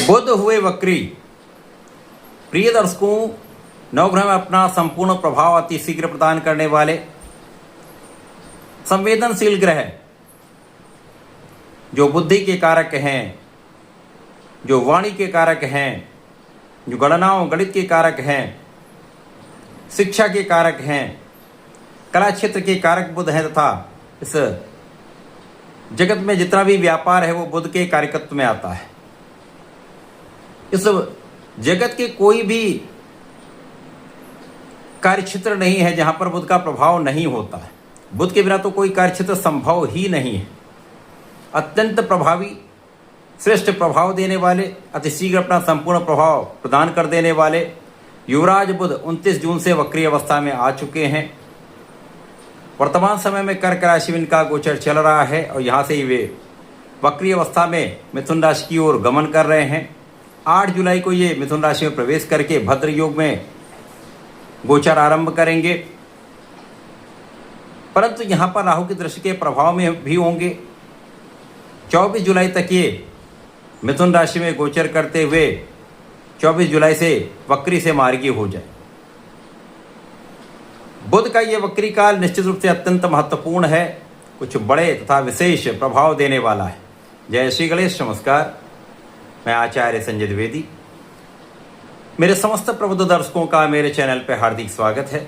बुध हुए वक्री। प्रिय दर्शकों, नवग्रह में अपना संपूर्ण प्रभाव अति शीघ्र प्रदान करने वाले संवेदनशील ग्रह जो बुद्धि के कारक हैं, जो वाणी के कारक हैं, जो गणनाओं गणित के कारक हैं, शिक्षा के कारक हैं, कला क्षेत्र के कारक बुध हैं तथा इस जगत में जितना भी व्यापार है वो बुध के कारकत्व में आता है। इस जगत के कोई भी कार्यक्षेत्र नहीं है जहां पर बुध का प्रभाव नहीं होता है। बुध के बिना तो कोई कार्यक्षेत्र संभव ही नहीं है। अत्यंत प्रभावी, श्रेष्ठ प्रभाव देने वाले, अतिशीघ्र अपना संपूर्ण प्रभाव प्रदान कर देने वाले युवराज बुध 29 जून से वक्री अवस्था में आ चुके हैं। वर्तमान समय में कर्क राशि में इनका गोचर चल रहा है और यहाँ से ही वे वक्री अवस्था में मिथुन राशि की ओर गमन कर रहे हैं। 8 जुलाई को ये मिथुन राशि में प्रवेश करके भद्र योग में गोचर आरंभ करेंगे, परंतु यहाँ पर राहु की दृष्टि के प्रभाव में भी होंगे। 24 जुलाई तक ये मिथुन राशि में गोचर करते हुए 24 जुलाई से वक्री से मार्गी हो जाए। बुध का ये वक्री काल निश्चित रूप से अत्यंत महत्वपूर्ण है, कुछ बड़े तथा विशेष प्रभाव देने वाला है। जय श्री गणेश। नमस्कार, मैं आचार्य संजय द्विवेदी। मेरे समस्त प्रबुद्ध दर्शकों का मेरे चैनल पर हार्दिक स्वागत है।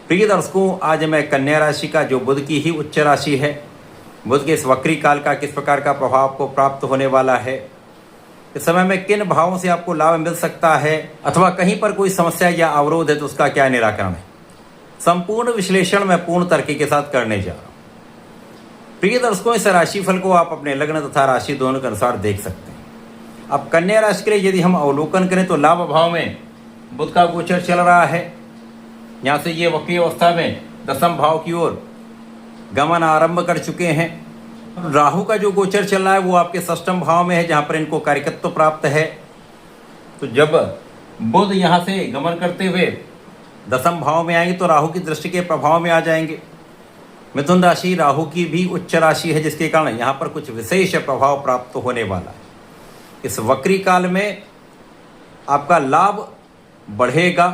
प्रिय दर्शकों, आज मैं कन्या राशि का, जो बुध की ही उच्च राशि है, बुध के इस वक्री काल का किस प्रकार का प्रभाव आपको प्राप्त होने वाला है, इस समय में किन भावों से आपको लाभ मिल सकता है, अथवा कहीं पर कोई समस्या या अवरोध है तो उसका क्या निराकरण है, संपूर्ण विश्लेषण मैं पूर्ण तर्क के साथ करने जा रहा हूं। प्रिय दर्शकों, इस राशिफल को आप अपने लग्न तथा राशि दोनों के अनुसार देख सकते हैं। अब कन्या राशि के लिए यदि हम अवलोकन करें तो लाभ भाव में बुध का गोचर चल रहा है। यहाँ से ये वक्री अवस्था में दशम भाव की ओर गमन आरंभ कर चुके हैं। राहु का जो गोचर चल रहा है वो आपके षष्ठम भाव में है, जहाँ पर इनको कार्यकत्व प्राप्त है। तो जब बुध यहाँ से गमन करते हुए दशम भाव में आएंगे तो राहु की दृष्टि के प्रभाव में आ जाएंगे। मिथुन राशि राहु की भी उच्च राशि है, जिसके कारण यहाँ पर कुछ विशेष प्रभाव प्राप्त होने वाला है। इस वक्री काल में आपका लाभ बढ़ेगा।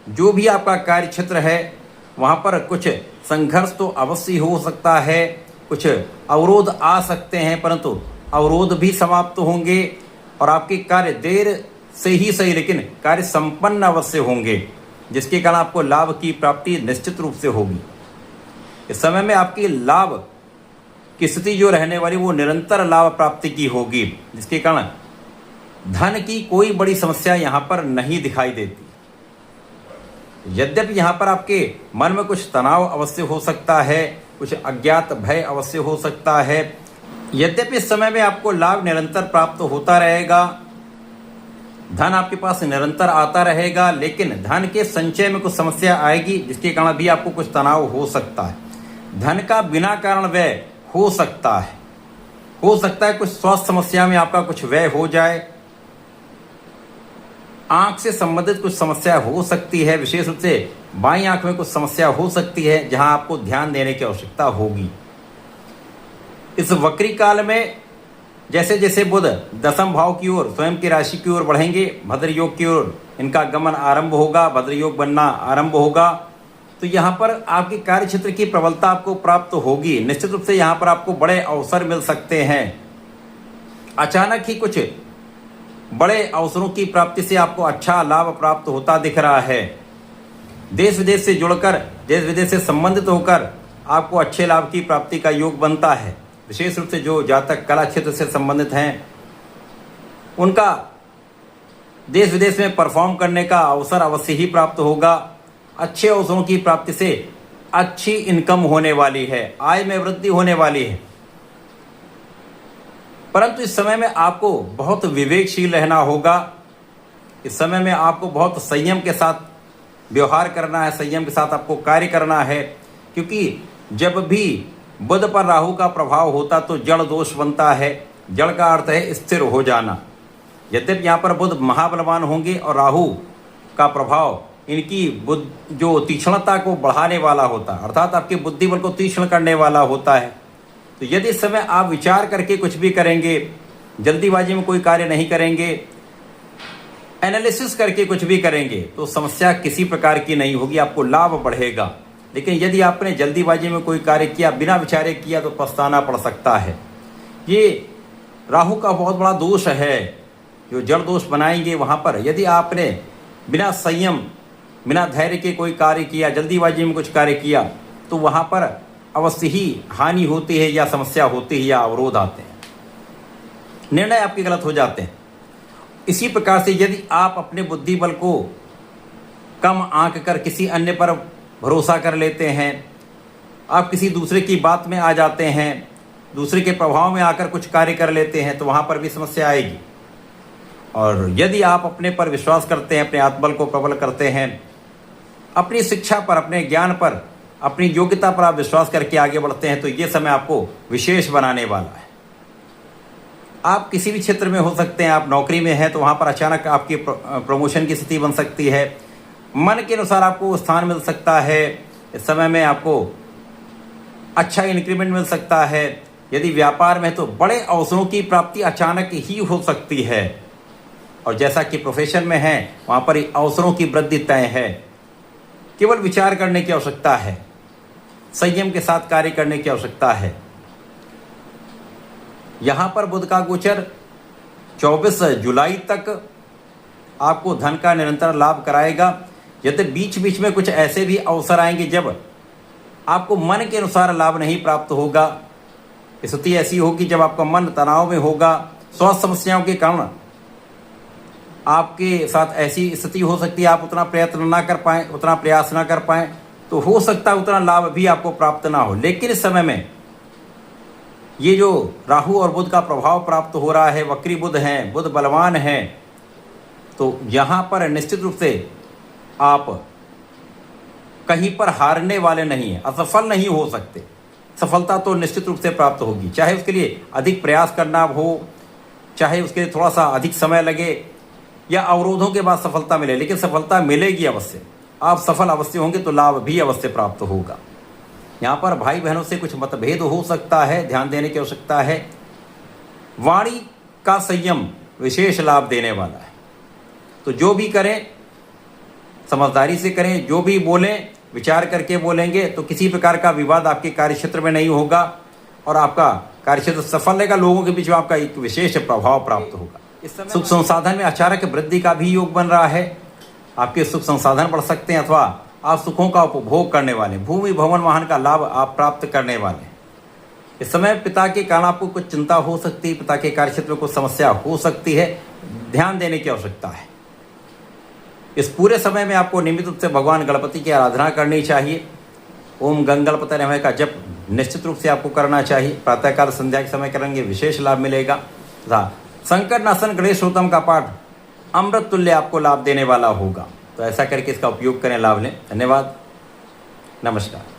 जो भी आपका कार्य क्षेत्र है वहाँ पर कुछ संघर्ष तो अवश्य हो सकता है, कुछ अवरोध आ सकते हैं, परंतु अवरोध भी समाप्त होंगे और आपके कार्य देर से ही सही लेकिन कार्य संपन्न अवश्य होंगे, जिसके कारण आपको लाभ की प्राप्ति निश्चित रूप से होगी। इस समय में आपकी लाभ की स्थिति जो रहने वाली वो निरंतर लाभ प्राप्ति की होगी, जिसके कारण धन की कोई बड़ी समस्या यहाँ पर नहीं दिखाई देती। यद्यपि यहाँ पर आपके मन में कुछ तनाव अवश्य हो सकता है, कुछ अज्ञात भय अवश्य हो सकता है। यद्यपि इस समय में आपको लाभ निरंतर प्राप्त होता रहेगा, धन आपके पास निरंतर आता रहेगा, लेकिन धन के संचय में कुछ समस्या आएगी, जिसके कारण भी आपको कुछ तनाव हो सकता है। धन का बिना कारण व्यय हो सकता है, कुछ स्वास्थ्य समस्या में आपका कुछ व्यय हो जाए। आंख से संबंधित कुछ समस्या हो सकती है, विशेष रूप से बाईं आंख में कुछ समस्या हो सकती है, जहां आपको ध्यान देने की आवश्यकता होगी। इस वक्री काल में जैसे जैसे बुध दशम भाव की ओर, स्वयं की राशि की ओर बढ़ेंगे, भद्र योग की ओर इनका गमन आरंभ होगा, भद्र योग बनना आरंभ होगा, तो यहाँ पर आपके कार्य क्षेत्र की प्रबलता आपको प्राप्त होगी। निश्चित रूप से यहाँ पर आपको बड़े अवसर मिल सकते हैं। अचानक ही कुछ बड़े अवसरों की प्राप्ति से आपको अच्छा लाभ प्राप्त होता दिख रहा है। देश विदेश से जुड़कर, देश विदेश से संबंधित होकर आपको अच्छे लाभ की प्राप्ति का योग बनता है। विशेष रूप से जो जातक कला क्षेत्र से संबंधित हैं, उनका देश विदेश में परफॉर्म करने का अवसर अवश्य ही प्राप्त होगा। अच्छे अवसरों की प्राप्ति से अच्छी इनकम होने वाली है, आय में वृद्धि होने वाली है। परंतु इस समय में आपको बहुत विवेकशील रहना होगा। इस समय में आपको बहुत संयम के साथ व्यवहार करना है, संयम के साथ आपको कार्य करना है, क्योंकि जब भी बुध पर राहु का प्रभाव होता तो जड़ दोष बनता है। जड़ का अर्थ है स्थिर हो जाना। यद्यपि यहाँ पर बुध महाबलवान होंगे और राहु का प्रभाव इनकी जो तीक्ष्णता को बढ़ाने वाला होता है, अर्थात आपके बुद्धि बल को तीक्ष्ण करने वाला होता है। तो यदि इस समय आप विचार करके कुछ भी करेंगे जल्दीबाजी में कोई कार्य नहीं करेंगे, एनालिसिस करके कुछ भी करेंगे तो समस्या किसी प्रकार की नहीं होगी, आपको लाभ बढ़ेगा। लेकिन यदि आपने जल्दीबाजी में कोई कार्य किया, बिना विचारे किया, तो पछताना पड़ सकता है। ये राहु का बहुत बड़ा दोष है, जो जड़ दोष बनाएंगे वहाँ पर यदि आपने बिना संयम, बिना धैर्य के कोई कार्य किया, जल्दीबाजी में कुछ कार्य किया, तो वहाँ पर अवश्य ही हानि होती है या समस्या होती है या अवरोध आते हैं, निर्णय आपके गलत हो जाते हैं। इसी प्रकार से यदि आप अपने बुद्धि बल को कम आंक कर किसी अन्य पर भरोसा कर लेते हैं, आप किसी दूसरे की बात में आ जाते हैं, दूसरे के प्रभाव में आकर कुछ कार्य कर लेते हैं, तो वहाँ पर भी समस्या आएगी। और यदि आप अपने पर विश्वास करते हैं, अपने आत्मबल को प्रबल करते हैं, अपनी शिक्षा पर, अपने ज्ञान पर, अपनी योग्यता पर आप विश्वास करके आगे बढ़ते हैं, तो ये समय आपको विशेष बनाने वाला है। आप किसी भी क्षेत्र में हो सकते हैं, आप नौकरी में हैं तो वहाँ पर अचानक आपकी प्रमोशन की स्थिति बन सकती है, मन के अनुसार आपको स्थान मिल सकता है, इस समय में आपको अच्छा इंक्रीमेंट मिल सकता है। यदि व्यापार में तो बड़े अवसरों की प्राप्ति अचानक ही हो सकती है, और जैसा कि प्रोफेशन में है वहाँ पर अवसरों की वृद्धि तय है। केवल विचार करने की आवश्यकता है, संयम के साथ कार्य करने की आवश्यकता है। यहाँ पर बुध का गोचर 24 जुलाई तक आपको धन का निरंतर लाभ कराएगा। यदि बीच बीच में कुछ ऐसे भी अवसर आएंगे जब आपको मन के अनुसार लाभ नहीं प्राप्त होगा, स्थिति ऐसी होगी जब आपका मन तनाव में होगा, स्वास्थ्य समस्याओं के कारण आपके साथ ऐसी स्थिति हो सकती है आप उतना प्रयत्न ना कर पाएँ, उतना प्रयास ना कर पाएँ, तो हो सकता है उतना लाभ भी आपको प्राप्त ना हो। लेकिन इस समय में ये जो राहु और बुध का प्रभाव प्राप्त हो रहा है, वक्री बुध हैं, बुध बलवान हैं, तो यहाँ पर निश्चित रूप से आप कहीं पर हारने वाले नहीं हैं, असफल नहीं हो सकते। सफलता तो निश्चित रूप से प्राप्त होगी, चाहे उसके लिए अधिक प्रयास करना हो, चाहे उसके लिए थोड़ा सा अधिक समय लगे या अवरोधों के बाद सफलता मिले, लेकिन सफलता मिलेगी अवश्य। आप सफल अवश्य होंगे तो लाभ भी अवश्य प्राप्त होगा। यहाँ पर भाई बहनों से कुछ मतभेद हो सकता है, ध्यान देने की आवश्यकता है। वाणी का संयम विशेष लाभ देने वाला है, तो जो भी करें समझदारी से करें, जो भी बोलें विचार करके बोलेंगे तो किसी प्रकार का विवाद आपके कार्यक्षेत्र में नहीं होगा और आपका कार्यक्षेत्र सफल रहेगा, लोगों के बीच में आपका एक विशेष प्रभाव प्राप्त होगा। इस समय सुख संसाधन में अचानक वृद्धि का भी योग बन रहा है, आपके सुख संसाधन बढ़ सकते हैं अथवा आप सुखों का उपभोग करने वाले, भूमि भवन वाहन का लाभ आप प्राप्त करने वाले। इस समय पिता के कारण आपको कुछ चिंता हो सकती है, पिता के कार्यक्षेत्र में कुछ समस्या हो सकती है, ध्यान देने की आवश्यकता है। इस पूरे समय में आपको नियमित रूप से भगवान गणपति की आराधना करनी चाहिए। ओम गंगणपतये नमः का जप निश्चित रूप से आपको करना चाहिए। प्रातःकाल संध्या के समय करेंगे विशेष लाभ मिलेगा। तथा संकट नाशन गणेशोत्तम का पाठ अमृत तुल्य आपको लाभ देने वाला होगा, तो ऐसा करके इसका उपयोग करें, लाभ लें। धन्यवाद, नमस्कार।